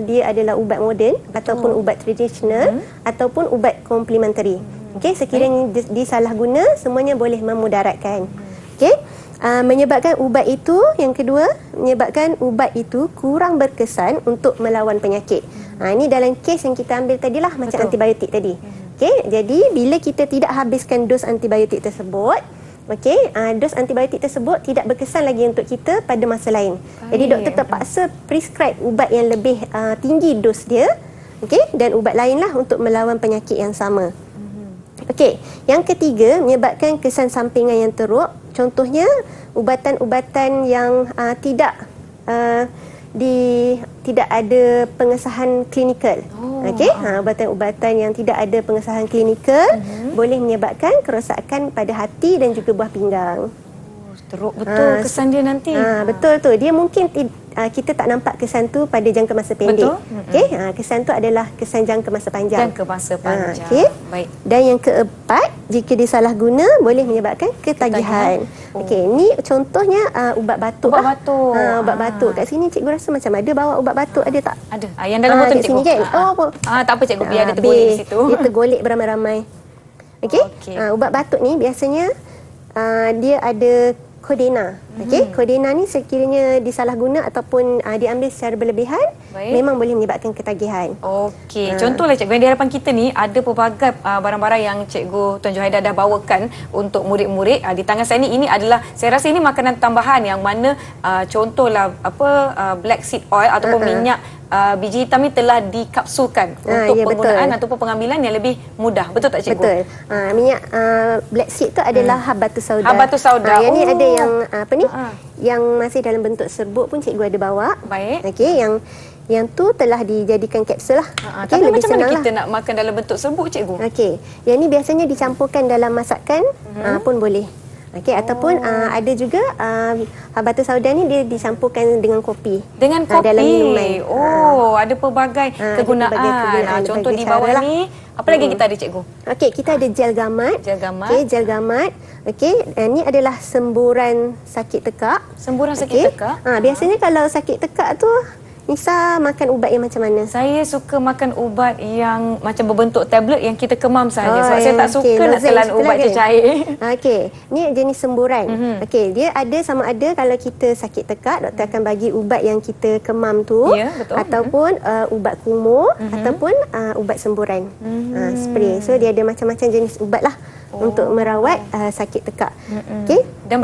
B: dia adalah ubat moden ataupun ubat tradisional ataupun ubat komplementari. Okey, sekiranya disalahguna, semuanya boleh memudaratkan. Okey. Menyebabkan ubat itu, yang kedua, menyebabkan ubat itu kurang berkesan untuk melawan penyakit. Ini dalam kes yang kita ambil tadilah, macam antibiotik tadi. Okey, jadi bila kita tidak habiskan dos antibiotik tersebut, dos antibiotik tersebut tidak berkesan lagi untuk kita pada masa lain. Jadi doktor terpaksa prescribe ubat yang lebih tinggi dos dia, dan ubat lainlah untuk melawan penyakit yang sama. Okey, yang ketiga menyebabkan kesan sampingan yang teruk. Contohnya ubatan-ubatan yang tidak ada pengesahan klinikal. Okey, ubatan-ubatan yang tidak ada pengesahan klinikal boleh menyebabkan kerosakan pada hati dan juga buah pinggang.
C: Teruk betul kesan dia nanti.
B: Betul tu. Dia mungkin kita tak nampak kesan tu pada jangka masa pendek. Okey, kesan tu adalah kesan jangka masa panjang.
C: Jangka masa panjang.
B: Okey.
C: Baik.
B: Dan yang keempat, jika disalahguna boleh menyebabkan ketagihan. Okey, ni contohnya ubat batuk.
C: Ubat batuk.
B: Ubat batuk. Kat sini cikgu rasa macam ada bawa ubat batuk, ada tak?
C: Ada. Yang dalam botol, cikgu.
B: Sini kan?
C: Tak apa, cikgu, biar dia tergolek di situ.
B: Dia tergolek beramai-ramai. Okey. Ubat batuk ni biasanya dia ada Kodena. Okey, Kodena ni sekiranya disalahguna ataupun diambil secara berlebihan, memang boleh menyebabkan ketagihan.
C: Okey, contohlah cikgu, di hadapan kita ni ada pelbagai barang-barang yang cikgu Tuan Johaida dah bawakan untuk murid-murid. Di tangan saya ni, ini adalah, saya rasa ini makanan tambahan yang mana contohlah black seed oil ataupun minyak biji hitam ni telah dikapsulkan untuk penggunaan ataupun pengambilan yang lebih mudah. Betul tak cikgu?
B: Betul. Minyak black seed tu adalah habatus sauda.
C: Habatus sauda.
B: Yang ni ada yang apa ni? Yang masih dalam bentuk serbuk pun cikgu ada bawa.
C: Baik.
B: Okey, yang tu telah dijadikan kapsul lah.
C: Okay, tapi macam mana kita nak makan dalam bentuk serbuk cikgu?
B: Okey, yang ni biasanya dicampurkan dalam masakan pun boleh. Okey, ataupun ada juga habatus sauda ni dia dicampurkan dengan kopi.
C: Dengan kopi.
B: Dalam minuman.
C: Ada pelbagai kegunaan. Contoh di bawah ni, apa lagi kita ada cikgu?
B: Okey, kita ada gel gamat.
C: Gel gamat.
B: Okey, gel gamat. Okey, ini adalah semburan sakit tekak.
C: Semburan sakit tekak?
B: Biasanya kalau sakit tekak tu, Nisa makan ubat yang macam mana?
C: Saya suka makan ubat yang macam berbentuk tablet yang kita kemam saja. Sebab saya tak suka nak telan ubat cecair.
B: Okey, ni jenis semburan. Okey, dia ada sama ada kalau kita sakit tekak, doktor akan bagi ubat yang kita kemam tu, ataupun ubat kumur, ataupun ubat semburan. Spray. So dia ada macam-macam jenis ubat lah untuk merawat sakit tekak. Okey.
C: Dan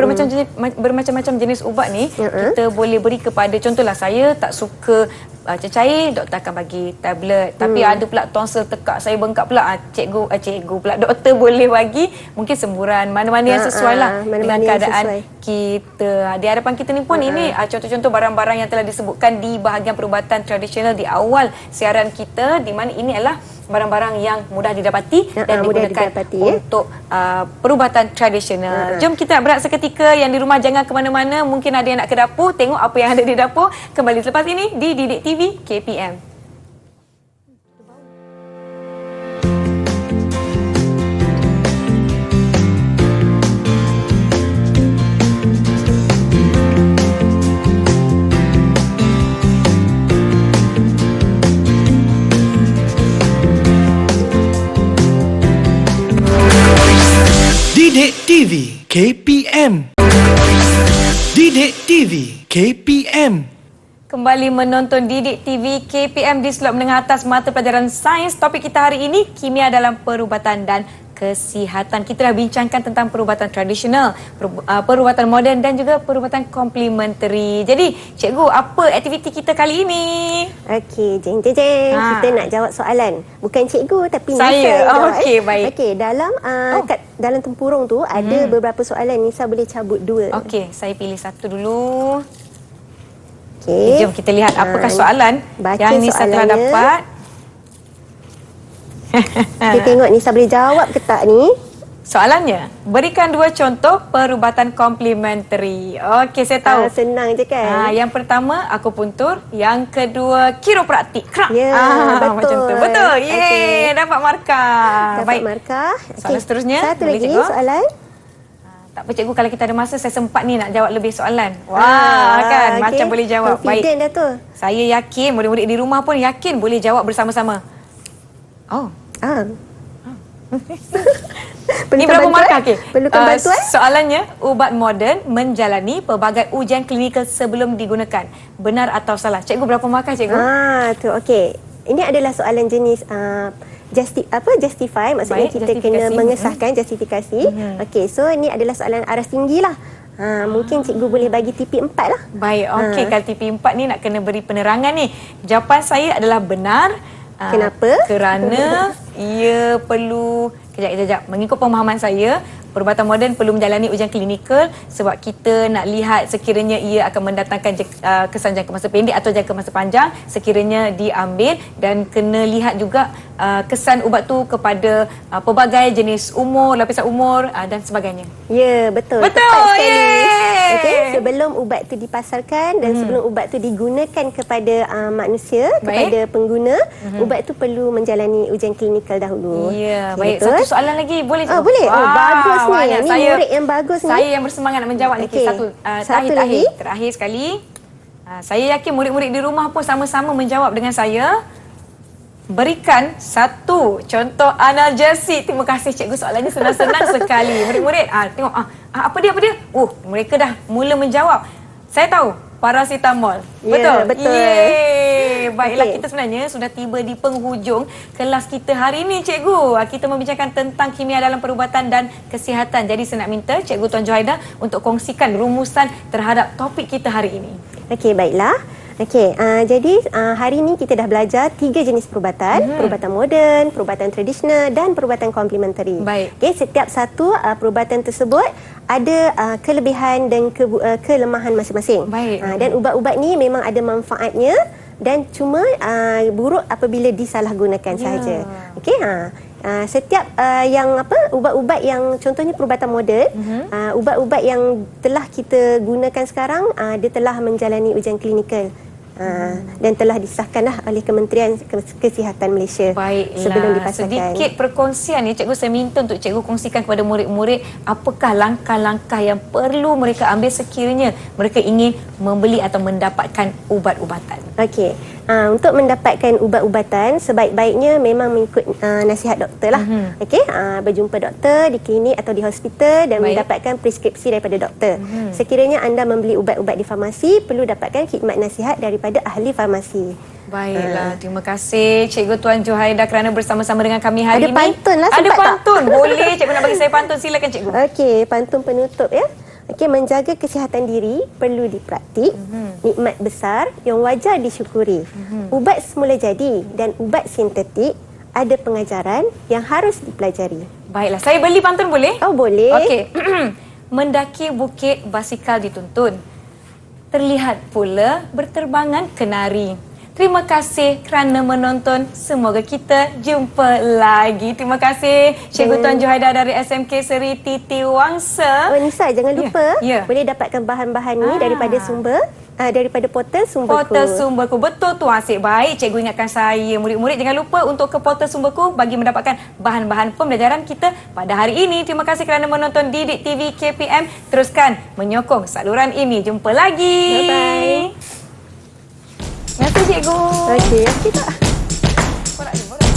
C: bermacam-macam jenis ubat ni kita boleh beri kepada, contohlah saya tak suka cecair, doktor akan bagi tablet. Tapi ada pula tonsel tekak, saya bengkak pula, cikgu pula, doktor boleh bagi mungkin semburan, mana-mana yang sesuai lah dengan keadaan kita. Di hadapan kita ni pun ini contoh-contoh barang-barang yang telah disebutkan di bahagian perubatan tradisional di awal siaran kita, di mana ini adalah barang-barang yang mudah didapati dan digunakan untuk perubatan tradisional. Jom kita nak berehat seketika. Yang di rumah jangan ke mana-mana. Mungkin ada yang nak ke dapur, tengok apa yang ada di dapur. Kembali selepas ini di Didik TV KPM.
A: Didik TV KPM. Didik TV KPM.
C: Kembali menonton Didik TV KPM di slot menengah atas mata pelajaran sains. Topik kita hari ini, kimia dalam perubatan dan kesihatan. Kita dah bincangkan tentang perubatan tradisional, perubatan moden dan juga perubatan komplementari. Jadi, cikgu, apa aktiviti kita kali ini?
B: Okey, jeng. Kita nak jawab soalan. Bukan cikgu tapi Nisa.
C: Saya. Okey, baik.
B: Okey, kat dalam tempurung tu ada beberapa soalan. Nisa boleh cabut 2.
C: Okey, saya pilih satu dulu.
B: Okey.
C: Jom kita lihat apakah soalan yang Nisa telah dapat.
B: Kita tengok Nisa boleh jawab ke tak ni.
C: Soalannya, berikan 2 contoh perubatan komplementari. Okey, saya tahu.
B: Senang je kan?
C: Yang pertama, akupuntur. Yang kedua, kiropraktik.
B: Betul.
C: Macam tu. Betul. Yeay, dapat markah.
B: Dapat markah.
C: Soalan seterusnya.
B: Satu lagi soalan.
C: Tak apa cikgu, kalau kita ada masa saya sempat ni nak jawab lebih soalan. Wah, kan macam boleh jawab.
B: Confident dah tu.
C: Saya yakin murid-murid di rumah pun yakin boleh jawab bersama-sama. Ini berapa markah?
B: Perlukan bantuan?
C: Soalannya, ubat moden menjalani pelbagai ujian klinikal sebelum digunakan. Benar atau salah? Cikgu, berapa markah cikgu?
B: Tu okey. Ini adalah soalan jenis justify, maksudnya kita kena mengesahkan justifikasi. Okey, so ini adalah soalan aras tinggi lah. Mungkin cikgu boleh bagi TP 4 lah.
C: Baik, okey. Kalau TP 4 ni nak kena beri penerangan ni. Jawapan saya adalah benar.
B: Kenapa?
C: Kerana ia perlu, kejap, mengikut pemahaman saya, perubatan moden perlu menjalani ujian klinikal sebab kita nak lihat sekiranya ia akan mendatangkan kesan jangka masa pendek atau jangka masa panjang sekiranya diambil, dan kena lihat juga kesan ubat tu kepada pelbagai jenis umur, lapisan umur dan sebagainya.
B: Ya, betul.
C: Betul.
B: Tepat sekali. Okay, sebelum ubat tu dipasarkan dan sebelum ubat tu digunakan kepada manusia, kepada pengguna, ubat tu perlu menjalani ujian klinikal dahulu.
C: Ya, baik. Satu soalan lagi boleh tak?
B: Boleh. Bagus ni.
C: Banyak.
B: Ini murid yang bagus ni.
C: Saya yang bersemangat nak menjawab ni.
B: Satu lagi.
C: Terakhir sekali. Saya yakin murid-murid di rumah pun sama-sama menjawab dengan saya. berikan satu contoh analgesik. Terima kasih cikgu, soalannya senang-senang sekali. Murid-murid, tengok apa dia? Mereka dah mula menjawab. Saya tahu, paracetamol. Betul?
B: Ya, betul.
C: Yeay. Baiklah,
B: Okey.
C: kita sebenarnya sudah tiba di penghujung kelas kita hari ini, cikgu. Kita membincangkan tentang kimia dalam perubatan dan kesihatan. Jadi saya nak minta cikgu Tuan Johaida untuk kongsikan rumusan terhadap topik kita hari ini.
B: Okey, baiklah. Okey, jadi hari ini kita dah belajar 3 jenis perubatan. Perubatan moden, perubatan tradisional dan perubatan komplementari.
C: Baik.
B: Okey, setiap satu perubatan tersebut ada kelebihan dan kelemahan masing-masing.
C: Baik.
B: Dan ubat-ubat ni memang ada manfaatnya dan cuma buruk apabila disalahgunakan sahaja. Okey, setiap ubat-ubat yang contohnya perubatan moden, ubat-ubat yang telah kita gunakan sekarang dia telah menjalani ujian klinikal. Dan telah disahkanlah oleh Kementerian Kesihatan Malaysia.
C: Baiklah,
B: sebelum dipasarkan.
C: sedikit perkongsian ni cikgu, saya minta untuk cikgu kongsikan kepada murid-murid apakah langkah-langkah yang perlu mereka ambil sekiranya mereka ingin membeli atau mendapatkan ubat-ubatan.
B: Okey, untuk mendapatkan ubat-ubatan sebaik-baiknya memang mengikut nasihat doktor lah. Okey, berjumpa doktor di klinik atau di hospital dan mendapatkan preskripsi daripada doktor. Sekiranya anda membeli ubat-ubat di farmasi, perlu dapatkan khidmat nasihat daripada ahli farmasi.
C: Baiklah, terima kasih Cikgu Tuan Johaida kerana bersama-sama dengan kami hari
B: Ada
C: ini.
B: pantun lah,
C: Ada
B: sempat tak?
C: pantun. Boleh cikgu nak bagi saya pantun, silakan cikgu.
B: Okey, pantun penutup ya. Okey, menjaga kesihatan diri perlu dipraktik. Nikmat besar yang wajar disyukuri. Ubat semula jadi dan ubat sintetik ada pengajaran yang harus dipelajari.
C: Baiklah, saya beli pantun boleh?
B: Oh, boleh.
C: Okey. Mendaki bukit basikal dituntun. Terlihat pula berterbangan kenari. Terima kasih kerana menonton. Semoga kita jumpa lagi. Terima kasih Cikgu Tuan Johaida dari SMK Seri Titi Wangsa.
B: Oh, Nisa, jangan lupa
C: Ya.
B: boleh dapatkan bahan-bahan ni daripada daripada portal Sumberku.
C: Portal Sumberku. Betul tu, asyik baik. Cikgu ingatkan saya. Murid-murid jangan lupa untuk ke portal Sumberku bagi mendapatkan bahan-bahan pembelajaran kita pada hari ini. Terima kasih kerana menonton Didik TV KPM. Teruskan menyokong saluran ini. Jumpa lagi.
B: Bye-bye.
C: Terima kasih cikgu.
B: Okey, kita
C: Borak je, borak.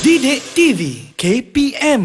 A: Didik TV KPM